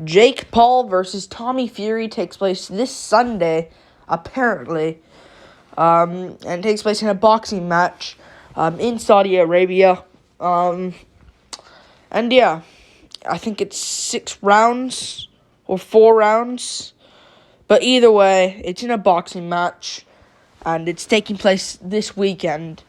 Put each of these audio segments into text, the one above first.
Jake Paul versus Tommy Fury takes place this Sunday, apparently. And takes place in a boxing match in Saudi Arabia. And yeah, I think it's 6 rounds or 4 rounds. But either way, it's in a boxing match, and it's taking place this weekend.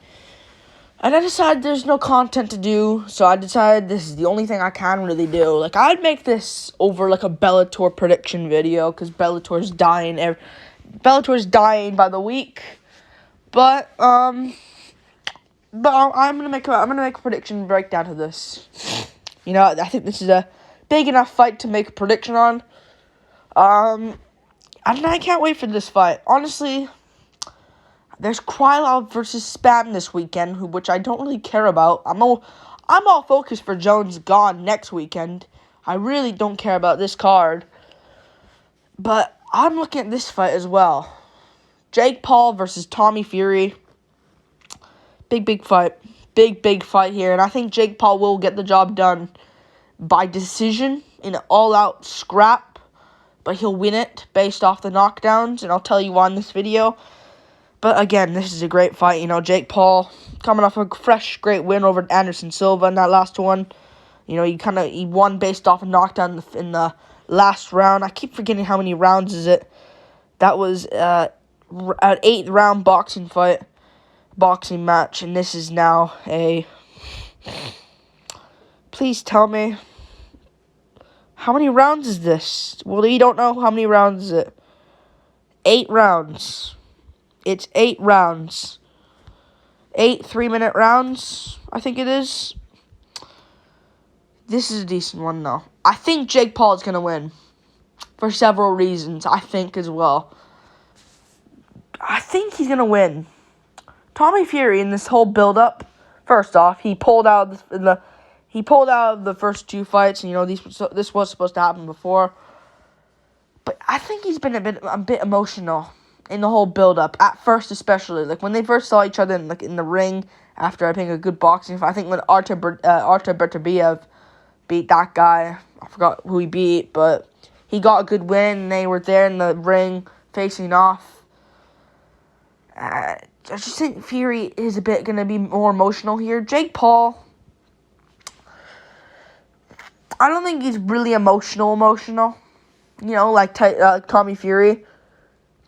And I decided there's no content to do, so I decided this is the only thing I can really do. Like, I'd make this over, like, a Bellator prediction video, because Bellator's dying by the week. But I'm gonna make a prediction breakdown to this. You know, I think this is a big enough fight to make a prediction on. And I can't wait for this fight. Honestly, there's Krylov versus Spam this weekend, which I don't really care about. I'm all focused for Jones gone next weekend. I really don't care about this card. But I'm looking at this fight as well. Jake Paul versus Tommy Fury. Big fight. Big fight here. And I think Jake Paul will get the job done by decision in an all-out scrap. But he'll win it based off the knockdowns. And I'll tell you why in this video. But again, this is a great fight. You know, Jake Paul coming off a fresh, great win over Anderson Silva in that last one. You know, he won based off a knockdown in the last round. I keep forgetting how many rounds is it. That was an 8-round boxing match, and this is now a... Please tell me, how many rounds is this? Well, you don't know how many rounds is it. 8 rounds. It's 8 rounds. 8 3-minute rounds, I think it is. This is a decent one, though. I think Jake Paul is going to win. For several reasons, I think, as well. I think he's going to win. Tommy Fury, in this whole build-up, first off, he pulled out of the first 2 fights. And, you know, this was supposed to happen before. But I think he's been a bit emotional in the whole build-up, at first especially. Like, when they first saw each other in the ring after, I think, a good boxing fight. I think when Artur Beterbiev beat that guy. I forgot who he beat, but he got a good win, and they were there in the ring facing off. I just think Fury is a bit going to be more emotional here. Jake Paul, I don't think he's really emotional. You know, like Tommy Fury.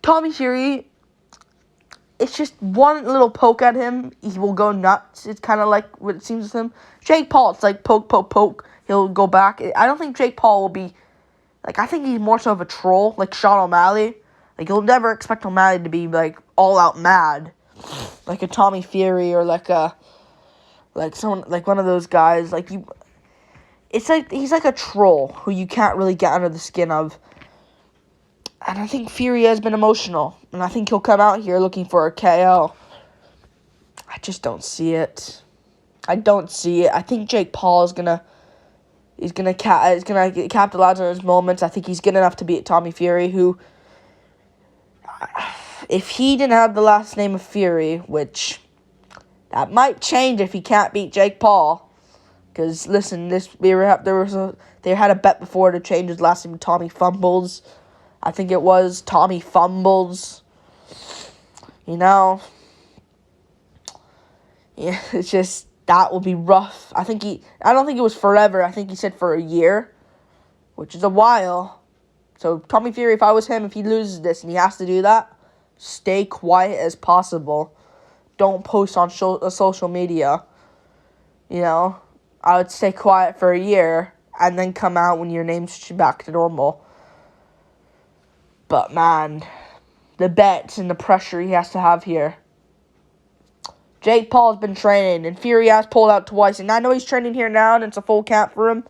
Tommy Fury, it's just one little poke at him, he will go nuts. It's kind of like what it seems with him. Jake Paul, it's like poke. He'll go back. I don't think Jake Paul will be, like, I think he's more so of a troll, like Sean O'Malley. Like, you'll never expect O'Malley to be, like, all out mad. Like a Tommy Fury or like someone, like one of those guys. Like, it's like, he's like a troll who you can't really get under the skin of. And I think Fury has been emotional. And I think he'll come out here looking for a KO. I just don't see it. I think Jake Paul is gonna capitalize on his moments. I think he's good enough to beat Tommy Fury, who, if he didn't have the last name of Fury, which that might change if he can't beat Jake Paul. Because listen, they had a bet before to change his last name to Tommy Fumbles. I think it was Tommy Fumbles. You know, yeah, it's just, that will be rough. I don't think it was forever. I think he said for a year, which is a while. So Tommy Fury, if I was him, if he loses this and he has to do that, stay quiet as possible. Don't post on social media. You know, I would stay quiet for a year and then come out when your name's back to normal. But, man, the bets and the pressure he has to have here. Jake Paul has been training, and Fury has pulled out twice. And I know he's training here now, and it's a full camp for him.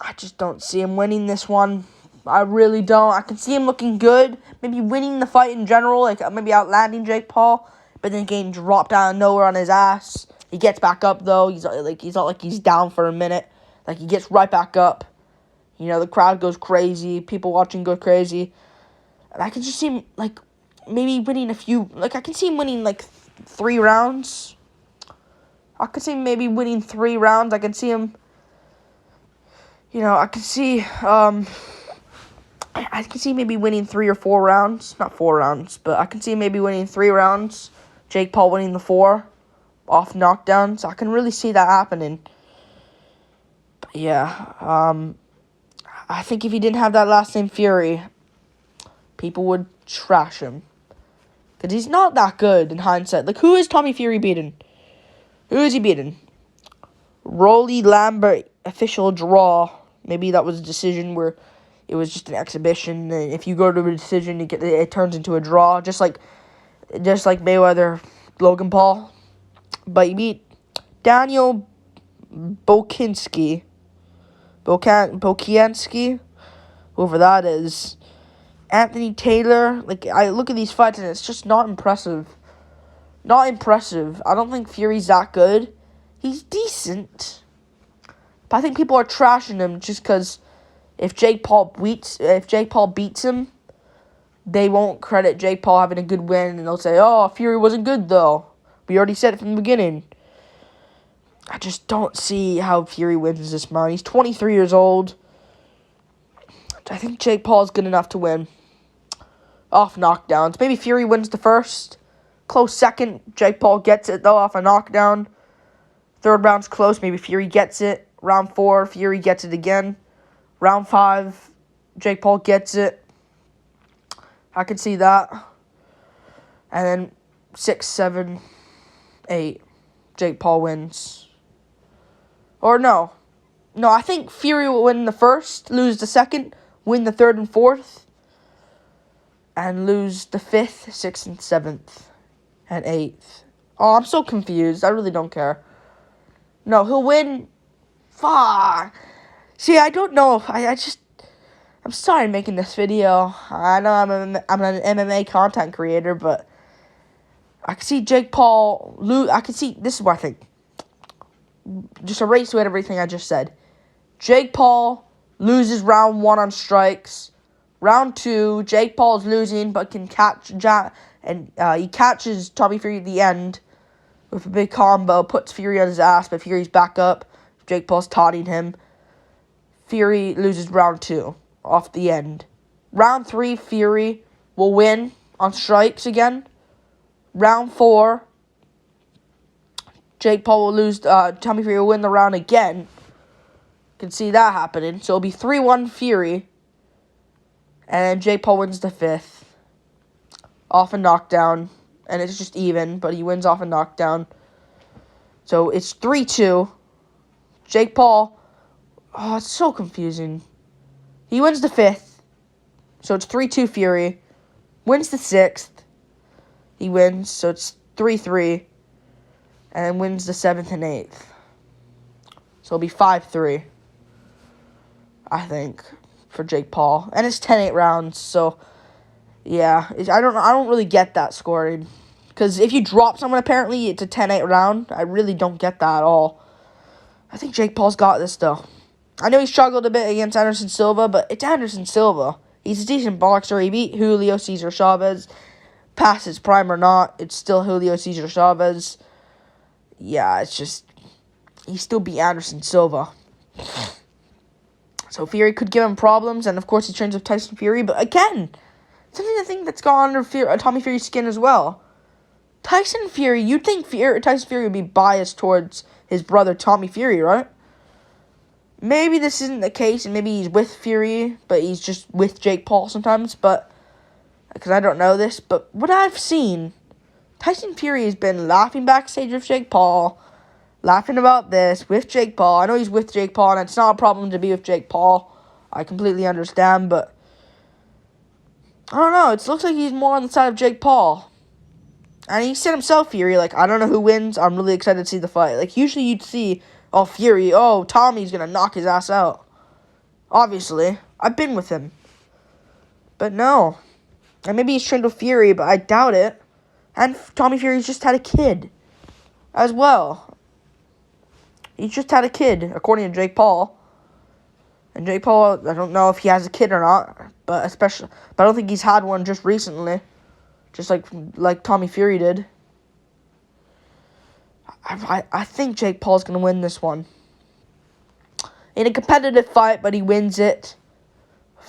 I just don't see him winning this one. I really don't. I can see him looking good. Maybe winning the fight in general, like maybe outlanding Jake Paul. But then getting dropped out of nowhere on his ass. He gets back up, though. He's not like he's down for a minute. Like, he gets right back up. You know, the crowd goes crazy. People watching go crazy. And I can just see him, like, maybe winning I can see him winning, 3 rounds. I could see him maybe winning 3 rounds. I could see him, I could see I can see maybe winning 3 or 4 rounds. Not 4 rounds, but I can see maybe winning 3 rounds. Jake Paul winning the 4 off knockdowns. I can really see that happening. But yeah, I think if he didn't have that last name Fury, people would trash him. Because he's not that good in hindsight. Like, who is Tommy Fury beating? Who is he beating? Rolly Lambert, official draw. Maybe that was a decision where it was just an exhibition. And if you go to a decision, it turns into a draw. Just like Mayweather, Logan Paul. But he beat Daniel Bokinski. Bokianski, whoever that is. Anthony Taylor. Like, I look at these fights and it's just not impressive. Not impressive. I don't think Fury's that good. He's decent. But I think people are trashing him just because if Jake Paul beats him, they won't credit Jake Paul having a good win, and they'll say, "Oh, Fury wasn't good though." We already said it from the beginning. I just don't see how Fury wins this round. He's 23 years old. I think Jake Paul is good enough to win. Off knockdowns. Maybe Fury wins the first. Close second. Jake Paul gets it, though, off a knockdown. Third round's close. Maybe Fury gets it. Round 4, Fury gets it again. Round 5, Jake Paul gets it. I can see that. And then 6, 7, 8, Jake Paul wins. Or no. No, I think Fury will win the first, lose the second, win the third and fourth, and lose the 5th, 6th, and 7th, and 8th. Oh, I'm so confused. I really don't care. No, he'll win. Fuck. See, I don't know. I'm sorry making this video. I know I'm an MMA content creator, but I can see Jake Paul lose. I can see, this is what I think. Just erase away everything I just said. Jake Paul loses round 1 on strikes. Round 2, Jake Paul's losing, but can catch he catches Tommy Fury at the end with a big combo, puts Fury on his ass, but Fury's back up. Jake Paul's taunting him. Fury loses round 2 off the end. Round 3, Fury will win on strikes again. Round 4, Jake Paul will lose. Tommy Fury will win the round again. Can see that happening. So it'll be 3-1 Fury. And Jake Paul wins the 5th. Off a knockdown. And it's just even, but he wins off a knockdown. So it's 3-2. Jake Paul. Oh, it's so confusing. He wins the 5th. So it's 3-2 Fury. Wins the 6th. He wins. So it's 3-3. And then wins the 7th and 8th. So it'll be 5-3. I think. For Jake Paul. And it's 10-8 rounds. So, yeah. I don't really get that scoring. Because if you drop someone, apparently, it's a 10-8 round. I really don't get that at all. I think Jake Paul's got this, though. I know he struggled a bit against Anderson Silva, but it's Anderson Silva. He's a decent boxer. He beat Julio Cesar Chavez. Past his prime or not, it's still Julio Cesar Chavez. Yeah, it's just, he still beat Anderson Silva. So Fury could give him problems, and of course he trains with Tyson Fury, but again, something I think that's gone under Tommy Fury's skin as well. Tyson Fury, you'd think Tyson Fury would be biased towards his brother Tommy Fury, right? Maybe this isn't the case, and maybe he's with Fury, but he's just with Jake Paul sometimes, but, because I don't know this, but what I've seen, Tyson Fury has been laughing backstage with Jake Paul, laughing about this with Jake Paul. I know he's with Jake Paul, and it's not a problem to be with Jake Paul. I completely understand, but I don't know. It looks like he's more on the side of Jake Paul. And he said himself, Fury, like, I don't know who wins. I'm really excited to see the fight. Like, usually you'd see, oh, Fury, oh, Tommy's going to knock his ass out. Obviously. I've been with him. But no. And maybe he's trained with Fury, but I doubt it. And Tommy Fury's just had a kid as well. He just had a kid, according to Jake Paul. And Jake Paul, I don't know if he has a kid or not, but I don't think he's had one just recently, just like Tommy Fury did. I think Jake Paul's gonna win this one. in a competitive fight, but he wins it.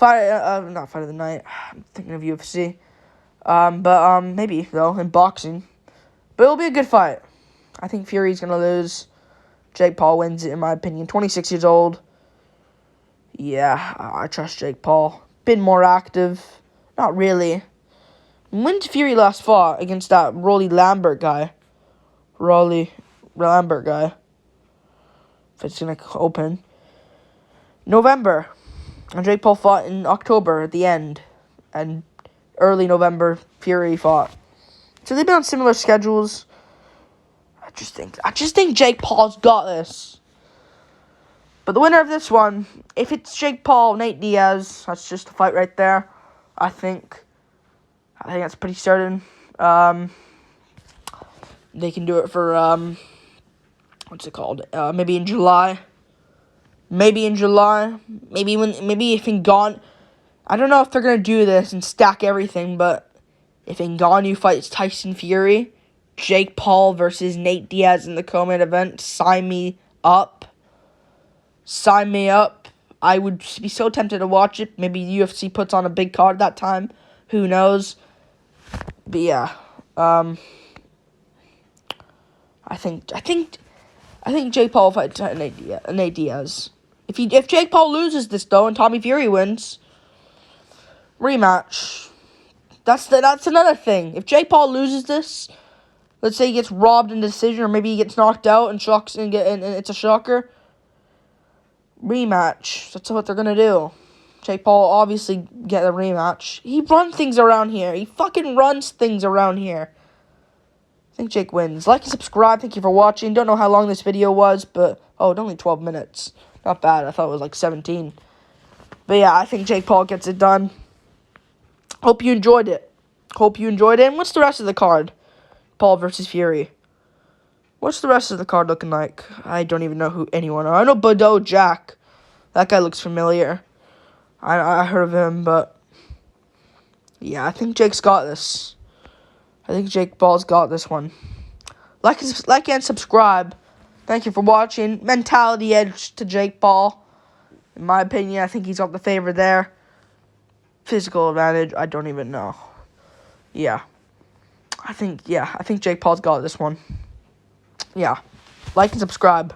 Not fight of the night. I'm thinking of UFC. Maybe though in boxing, but it'll be a good fight. I think Fury's gonna lose. Jake Paul wins it, in my opinion. 26 years old. Yeah, I trust Jake Paul. Been more active. Not really. When did Fury last fought against that Rolly Lambert guy? If it's gonna open. November. And Jake Paul fought in October at the end. And early November, Fury fought. So they've been on similar schedules. I just think Jake Paul's got this. But the winner of this one, if it's Jake Paul, Nate Diaz, that's just a fight right there. I think that's pretty certain. They can do it for what's it called? Maybe in July. Maybe if Ngannou, I don't know if they're gonna do this and stack everything, but if Ngannou fights Tyson Fury, Jake Paul versus Nate Diaz in the co-main event, sign me up. Sign me up. I would be so tempted to watch it. Maybe UFC puts on a big card that time. Who knows? But yeah, I think Jake Paul fights Nate Diaz. If Jake Paul loses this though and Tommy Fury wins, rematch. That's another thing. If Jake Paul loses this, let's say he gets robbed in decision, or maybe he gets knocked out and it's a shocker. Rematch. That's what they're gonna do. Jake Paul obviously get a rematch. He runs things around here. He fucking runs things around here. I think Jake wins. Like and subscribe. Thank you for watching. Don't know how long this video was, but it's only 12 minutes. Not bad. I thought it was like 17. But yeah, I think Jake Paul gets it done. Hope you enjoyed it. And what's the rest of the card? Paul versus Fury. What's the rest of the card looking like? I don't even know who anyone are. I know Bordeaux Jack. That guy looks familiar. I heard of him, but yeah, I think Jake's got this. I think Jake Paul's got this one. Like and subscribe. Thank you for watching. Mentality edge to Jake Paul. In my opinion, I think he's got the favor there. Physical advantage, I don't even know. Yeah. I think Jake Paul's got this one. Yeah. Like and subscribe.